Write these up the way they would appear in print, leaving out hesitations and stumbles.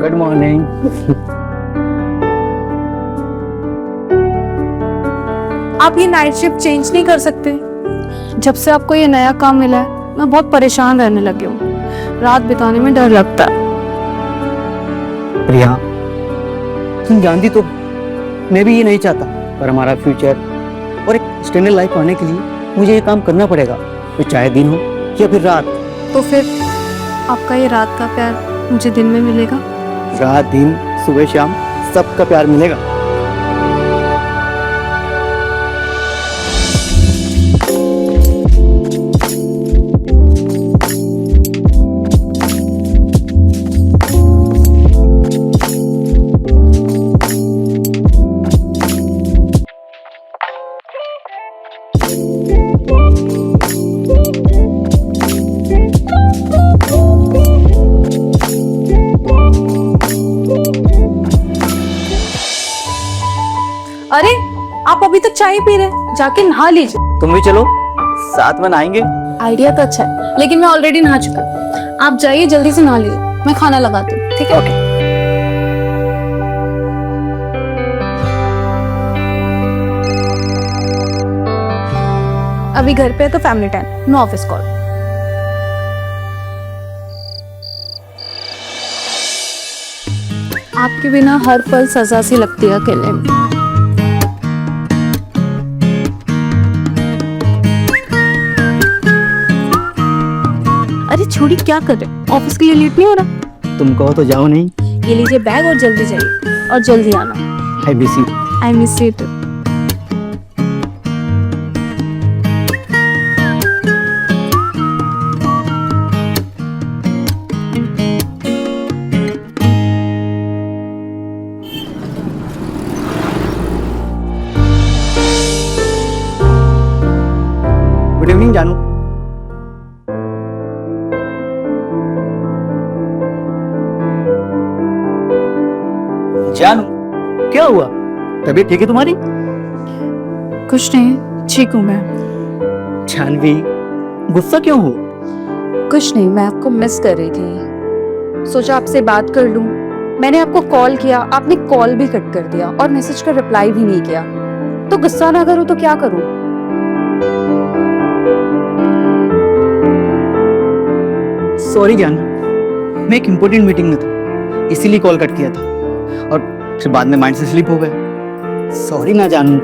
Good morning. आप ये night shift change नहीं कर सकते? जब से आपको ये नया काम मिला है मैं बहुत परेशान रहने लगी हूँ। रात बिताने में डर लगता है। प्रिया, तुम जानती तो मैं भी ये नहीं चाहता, पर हमारा फ्यूचर और एक स्टैंडर्ड लाइफ पाने के लिए मुझे ये काम करना पड़ेगा, फिर चाहे दिन हो या फिर रात। तो फिर आपका ये रात का प्यार मुझे दिन में मिलेगा? रात दिन सुबह शाम सबका प्यार मिलेगा। अरे आप अभी तक चाय पी रहे, जाके नहा लीजिए। तुम भी चलो, साथ में नहाएंगे। आइडिया तो अच्छा है, लेकिन मैं ऑलरेडी नहा चुका हूँ। आप जाइए जल्दी से नहा लीजिए, मैं खाना लगाती हूँ, ठीक है? ओके। अभी घर पे है तो family time, no office call. आपके बिना हर पल सजा सी लगती है अकेले में। अरे छोड़ी, क्या कर रहे? ऑफिस के लिए लेट नहीं हो रहा? तुम कहो तो जाओ नहीं। ये लीजिए बैग और जल्दी जाइए, और जल्दी आना। I miss you. I miss you too. Good evening जानू। जानू, क्या हुआ? तबीयत ठीक है तुम्हारी? कुछ नहीं, ठीक हूँ मैं। जानवी, गुस्सा क्यों हो? कुछ नहीं, मैं आपको मिस कर रही थी, सोचा आपसे बात कर लूं। मैंने आपको कॉल किया, आपने कॉल भी कट कर दिया और मैसेज का रिप्लाई भी नहीं किया। तो गुस्सा ना करूं तो क्या करूं? सॉरी जानू, मैं एक इम्पोर्टेंट मीटिंग में था, इसीलिए कॉल कट किया था और फिर बाद में माइंड से स्लिप हो गया। सॉरी ना जानू।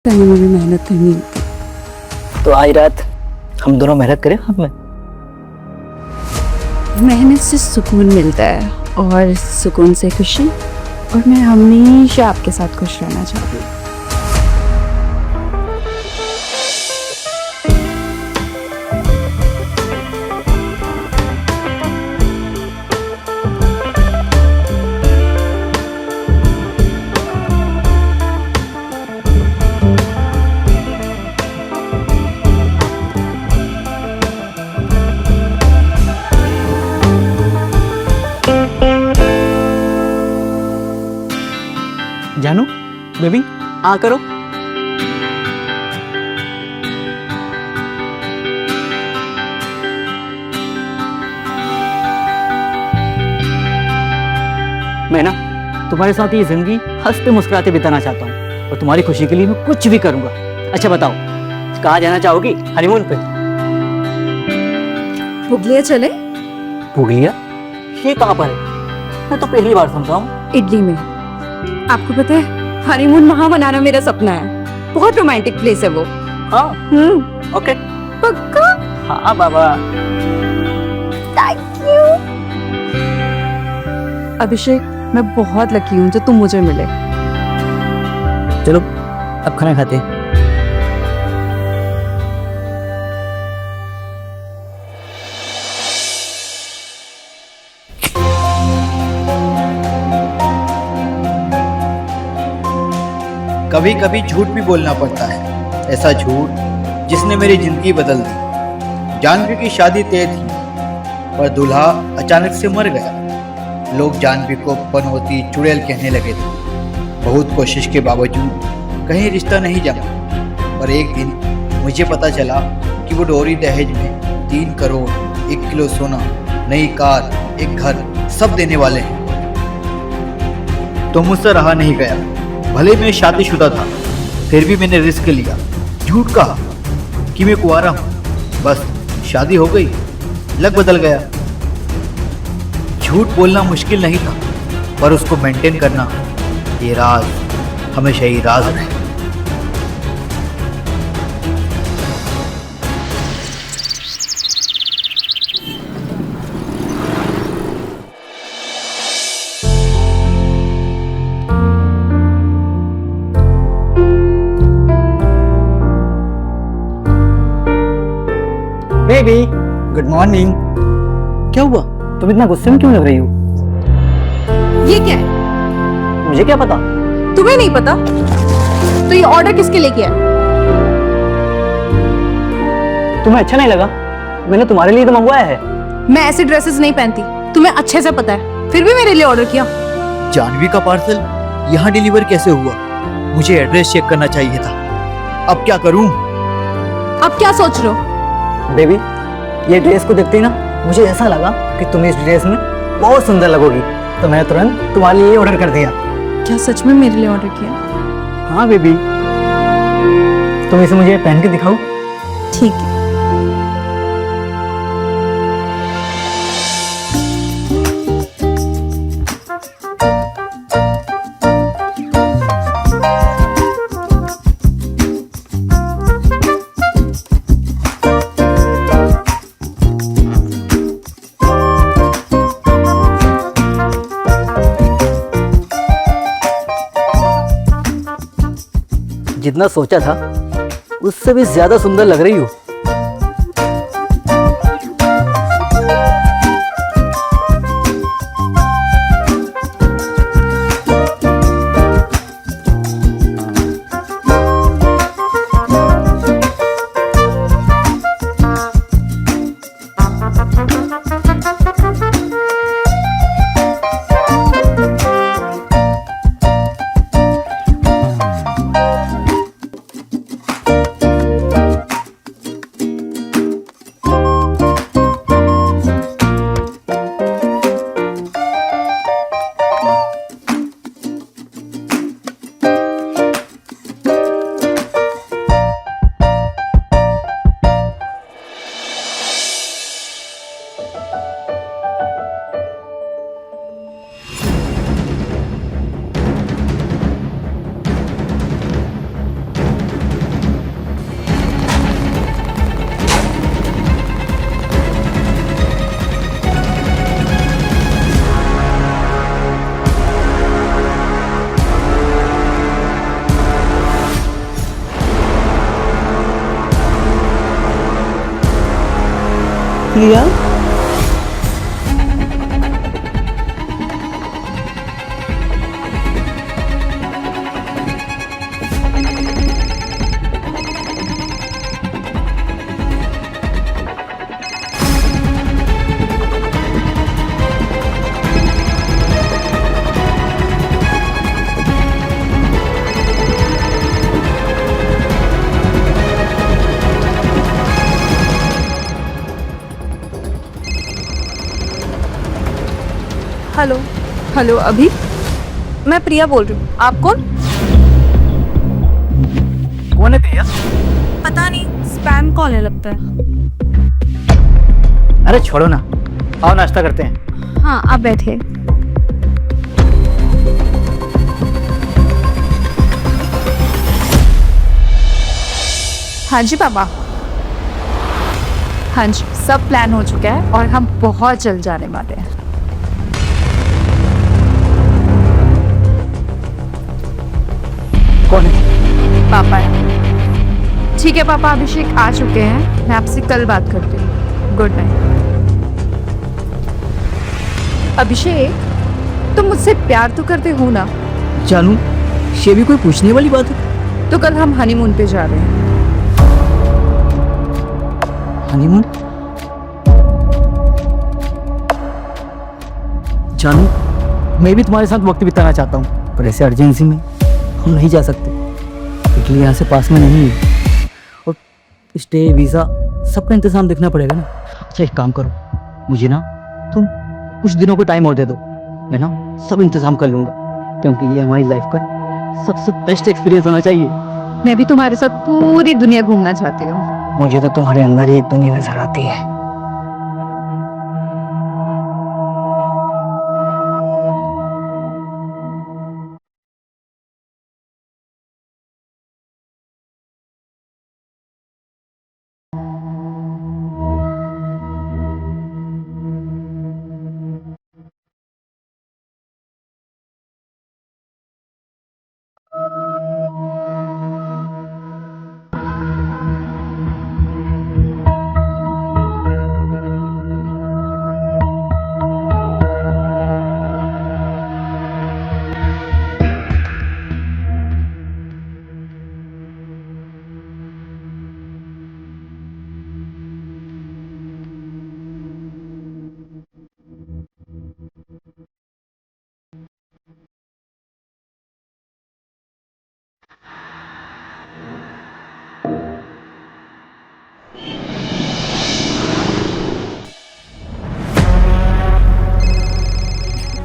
कहीं मुझे मेहनत करनी होती। तो आज रात हम दोनों मेहनत करें साथ में। मेहनत से सुकून मिलता है और सुकून से खुशी, और मैं हमेशा आपके साथ खुश रहना चाहती हूँ। जानू, बेबी, आ करो। मैं ना तुम्हारे साथ ये जिंदगी हंसते मुस्कुराते बिताना चाहता हूँ और तुम्हारी खुशी के लिए मैं कुछ भी करूंगा। अच्छा बताओ, कहाँ जाना चाहोगी हनीमून पे? पुगलिया चले? पुगलिया? ये कहाँ पर है? मैं तो पहली बार सुन रहा हूँ। इडली में। आपको पता है हनीमून वहां मनाना मेरा सपना है। बहुत रोमांटिक प्लेस है वो। हाँ ओके। पक्का? हाँ बाबा। Thank you. अभिषेक, मैं बहुत लकी हूँ जो तुम मुझे मिले। चलो अब खाना खाते हैं। कभी कभी झूठ भी बोलना पड़ता है, ऐसा झूठ जिसने मेरी जिंदगी बदल दी। जानवी की शादी तय थी पर दूल्हा अचानक से मर गया। लोग जानवी को पनौती चुड़ैल कहने लगे थे। बहुत कोशिश के बावजूद कहीं रिश्ता नहीं जमा, पर एक दिन मुझे पता चला कि वो डोरी दहेज में 3 करोड़, 1 किलो सोना, नई कार, एक घर सब देने वाले हैं। तो मुझसे रहा नहीं गया। भले मैं शादीशुदा था, फिर भी मैंने रिस्क लिया। झूठ कहा कि मैं कुंवारा हूँ, बस शादी हो गई, लक बदल गया। झूठ बोलना मुश्किल नहीं था, पर उसको मेंटेन करना, ये राज हमेशा ही राज रहे। Baby good morning. क्या हुआ, तुम इतना गुस्से में क्यों लग रही हो? ये क्या है? मुझे क्या पता। तुम्हें नहीं पता? तो ये ऑर्डर किसके लिए किया है? तुम्हें अच्छा नहीं लगा? मैंने तुम्हारे लिए तो मंगवाया है। मैं ऐसे ड्रेसेस नहीं पहनती, तुम्हें अच्छे से पता है, फिर भी मेरे लिए ऑर्डर किया। जानवी का पार्सल यहाँ डिलीवर कैसे हुआ? मुझे एड्रेस चेक करना चाहिए था। अब क्या करूं? अब क्या सोच रहे हो? बेबी, ये ड्रेस को देखते ही ना मुझे ऐसा लगा कि तुम इस ड्रेस में बहुत सुंदर लगोगी, तो मैंने तुरंत तुम्हारे लिए ऑर्डर कर दिया। क्या सच में मेरे लिए ऑर्डर किया? हाँ बेबी, तुम इसे मुझे पहन के दिखाओ। ठीक है। जितना सोचा था उससे भी ज्यादा सुंदर लग रही हो। लिया? हेलो। हेलो अभी, मैं प्रिया बोल रही हूँ। आप कौन? कौन है प्रिया? पता नहीं, स्पैम कॉल है लगता है। अरे छोड़ो ना, आओ नाश्ता करते हैं। हाँ आप बैठिए। हाँ जी पापा। हाँ जी, सब प्लान हो चुका है और हम बहुत जल्द जाने वाले हैं। कौन है? पापा है। ठीक है पापा, अभिषेक आ चुके हैं, मैं आपसे कल बात करती हूँ। Good night. अभिषेक, तुम मुझसे प्यार तो करते हो ना? जानू, ये भी कोई पूछने वाली बात है? तो कल हम हनीमून पे जा रहे हैं। हनीमून? जानू, मैं भी तुम्हारे साथ वक्त बिताना चाहता हूँ, पर ऐसे अर्जेंसी में हम नहीं जा सकते क्योंकि यहाँ से पास में नहीं है और स्टे, वीज़ा सबका इंतजाम देखना पड़ेगा ना। अच्छा एक काम करो, मुझे ना तुम कुछ दिनों को टाइम और दे दो, मैं ना सब इंतजाम कर लूँगा क्योंकि ये हमारी लाइफ का सबसे बेस्ट एक्सपीरियंस होना चाहिए। मैं भी तुम्हारे साथ पूरी दुनिया घूमना चाहती हूँ। मुझे तो तुम्हारे अंदर ही एक दुनिया नजर आती है।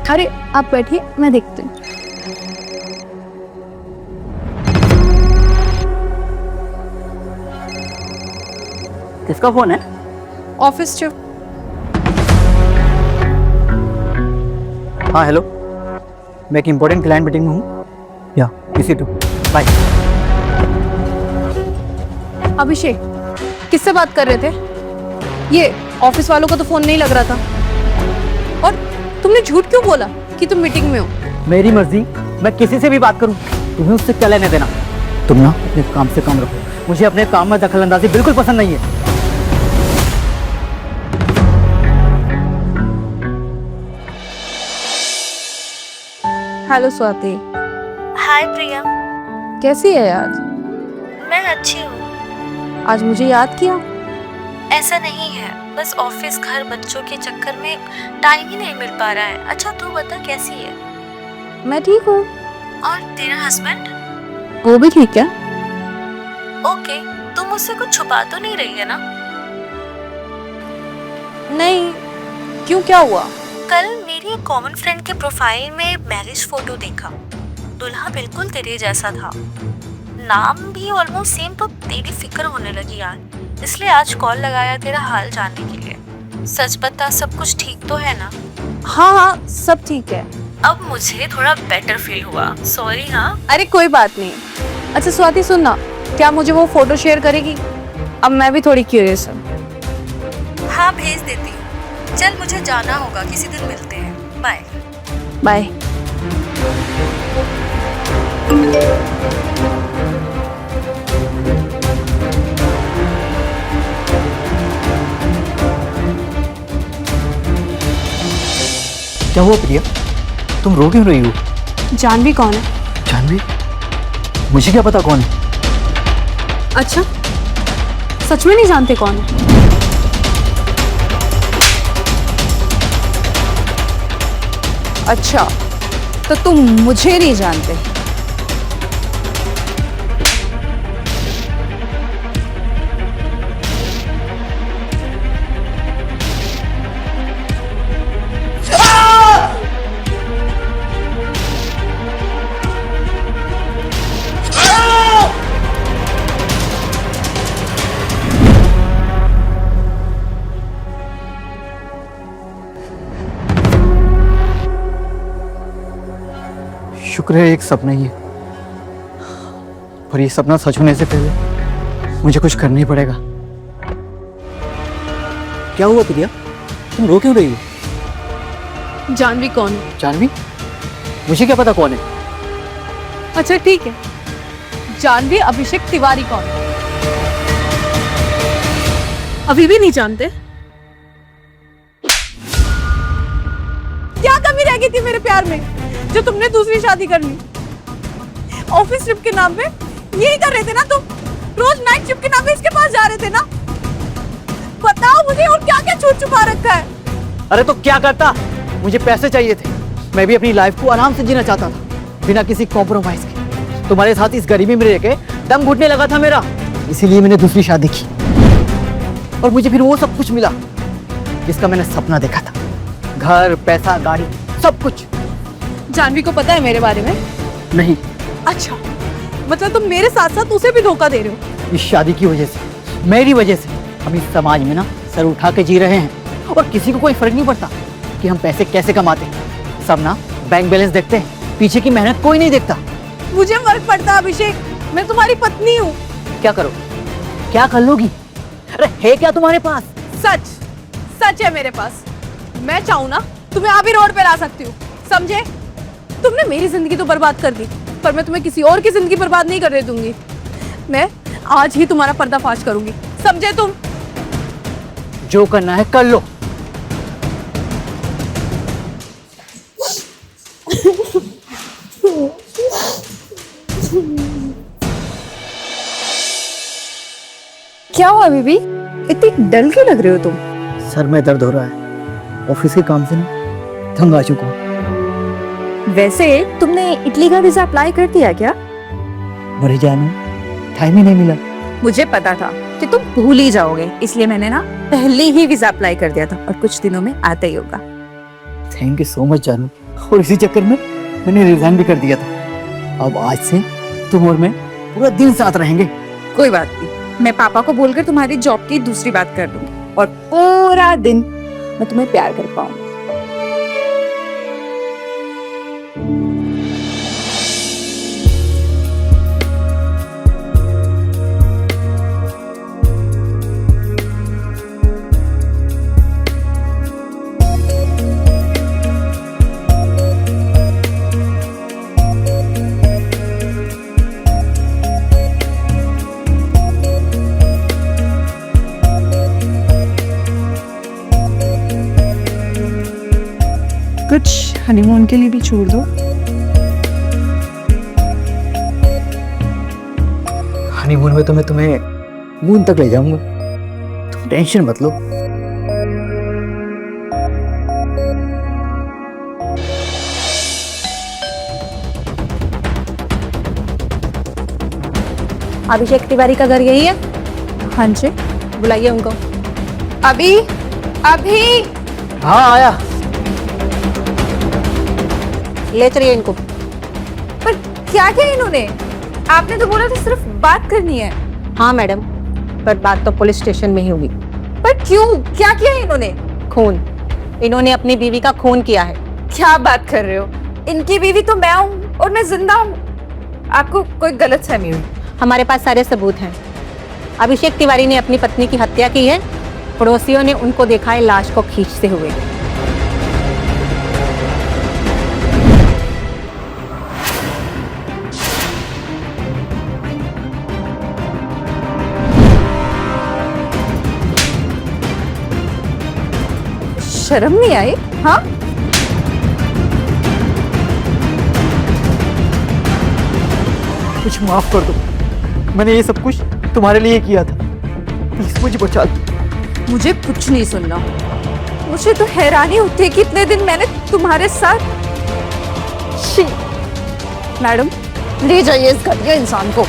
अरे आप बैठिए, मैं देखती हूँ। किसका फोन है? ऑफिस से। हाँ हेलो, मैं एक इम्पोर्टेंट क्लाइंट मीटिंग में हूँ। या इसी टू बाय। अभिषेक, किससे बात कर रहे थे? ये ऑफिस वालों का तो फोन नहीं लग रहा था। और तुमने झूठ क्यों बोला कि तुम मीटिंग में हो? मेरी मर्जी, मैं किसी से भी बात करूँ, तुम्हें उससे क्या लेने देना। तुम ना अपने काम से काम रखो, मुझे अपने काम में दखल अंदाजी बिल्कुल पसंद नहीं है। हेलो स्वाति। हाय प्रिया। कैसी है आज? मैं अच्छी हूँ। आज मुझे याद किया? ऐसा नहीं है, बस ऑफिस घर बच्चों के चक्कर में टाइम ही नहीं मिल पा रहा है। अच्छा तू बता कैसी है? मैं ठीक हूँ। और तेरा हस्बैंड? वो भी ठीक है। ओके, तू मुझसे कुछ छुपा तो नहीं रही है ना? नहीं, क्यों, क्या हुआ? कल मेरी एक कॉमन फ्रेंड के प्रोफाइल में मैरिज फोटो देखा। दूल्हा बिल्कुल तेरे जैसा था, नाम भी ऑलमोस्ट सेम, तो तेरी फिक्र होने लगी यार, इसलिए आज कॉल लगाया तेरा हाल जानने के लिए। सच बता, सब कुछ ठीक तो है ना? हाँ हाँ, सब ठीक है। अब मुझे थोड़ा बेटर फील हुआ। सॉरी। हाँ अरे कोई बात नहीं। अच्छा स्वाति सुनना, क्या मुझे वो फोटो शेयर करेगी? अब मैं भी थोड़ी क्यूरियस हूँ। हाँ भेज देती हूँ। चल मुझे जाना होगा, किसी दिन मिलते हैं। Bye bye. क्या हुआ प्रिया, तुम रो क्यों रही हो? जानवी कौन है? जानवी? मुझे क्या पता कौन है। अच्छा, सच में नहीं जानते कौन है? अच्छा, तो तुम मुझे नहीं जानते? शुक्र है एक सपना ही है, पर ये सपना सच होने से पहले मुझे कुछ करना ही पड़ेगा। क्या हुआ प्रिया, तुम रो क्यों रही हो? जानवी कौन है? जानवी? मुझे क्या पता कौन है। अच्छा ठीक है, जानवी अभिषेक तिवारी कौन है? अभी भी नहीं जानते? क्या कमी रह गई थी मेरे प्यार में जो तुमने दूसरी शादी कर ली? ऑफिस ट्रिप के नाम पे यही कर रहे थे ना तुम? रोज नाइट शिफ्ट के नाम पे इसके पास जा रहे थे ना? बताओ मुझे और क्या क्या छूट छुपा रखा है? अरे तो क्या करता, मुझे पैसे चाहिए थे। मैं भी अपनी लाइफ को आराम से जीना चाहता था, बिना किसी कॉम्प्रोमाइज के। तुम्हारे साथ इस गरीबी में रह के दम घुटने लगा था मेरा, इसीलिए मैंने दूसरी शादी की। और मुझे फिर वो सब कुछ मिला जिसका मैंने सपना देखा था, घर, पैसा, गाड़ी, सब कुछ। जानवी को पता है मेरे बारे में? नहीं। अच्छा, मतलब तुम मेरे साथ साथ उसे भी धोखा दे रहे हो? इस शादी की वजह से, मेरी वजह से हम इस समाज में ना सर उठा के जी रहे हैं, और किसी को कोई फर्क नहीं पड़ता कि हम पैसे कैसे कमाते हैं। सब ना बैंक बैलेंस देखते हैं, पीछे की मेहनत कोई नहीं देखता। मुझे फर्क पड़ता है अभिषेक, मैं तुम्हारी पत्नी हूँ। क्या करो, क्या कर लोगी? अरे है क्या तुम्हारे पास? सच, सच है मेरे पास। मैं चाहूँ ना तुम्हें अभी रोड पे ला सकती हूँ, समझे? तुमने मेरी जिंदगी तो बर्बाद कर दी, पर मैं तुम्हें किसी और की जिंदगी बर्बाद नहीं करने दूंगी। मैं आज ही तुम्हारा पर्दाफाश करूंगी, समझे तुम? जो करना है कर लो। क्या हुआ बीबी, इतनी डल क्यों लग रहे हो तुम? सर में दर्द हो रहा है, ऑफिस के काम से ना तंग आ चुका हूँ। वैसे तुमने इटली का वीजा अप्लाई कर दिया क्या? मरी जाने, टाइम ही नहीं मिला। मुझे पता था कि तुम भूल ही जाओगे, इसलिए मैंने ना पहले ही वीजा अप्लाई कर दिया था, और कुछ दिनों में आता ही होगा। थैंक यू सो मच जानू। और इसी चक्कर में मैंने रिजाइन भी कर दिया था। अब आज से तुम और मैं पूरा दिन साथ रहेंगे। कोई बात नहीं, मैं पापा को बोलकर तुम्हारी जॉब की दूसरी बात कर दूंगी, और पूरा दिन मैं तुम्हें प्यार कर पाऊंगी। कुछ हनीमून के लिए भी छोड़ दो। हनीमून में तो मैं तुम्हें मून तक ले जाऊंगा, तुम टेंशन मत लो। अभिषेक तिवारी का घर यही है? हाँ जी, बुलाइए उनको। अभी अभी हाँ आया। ले चलिए इनको। पर क्या किया इन्होंने? आपने तो बोला था सिर्फ बात करनी है। हाँ मैडम, पर बात तो पुलिस स्टेशन में ही होगी। पर क्यों, क्या किया इन्होंने? खून, इन्होंने अपनी बीवी का खून किया है। क्या बात कर रहे हो? इनकी बीवी तो मैं हूँ, और मैं जिंदा हूँ। आपको कोई गलतफहमी हुई। हमारे पास सारे सबूत हैं। अभिषेक तिवारी ने अपनी पत्नी की हत्या की है, पड़ोसियों ने उनको देखा है लाश को खींचते हुए। शर्म नहीं आई? हाँ, कुछ माफ कर दो, मैंने ये सब कुछ तुम्हारे लिए किया था, प्लीज मुझे बचा दो। मुझे कुछ नहीं सुनना। मुझे तो हैरानी होती है कि इतने दिन मैंने तुम्हारे साथ। शी, मैडम ले जाइए इस घटिया इंसान को।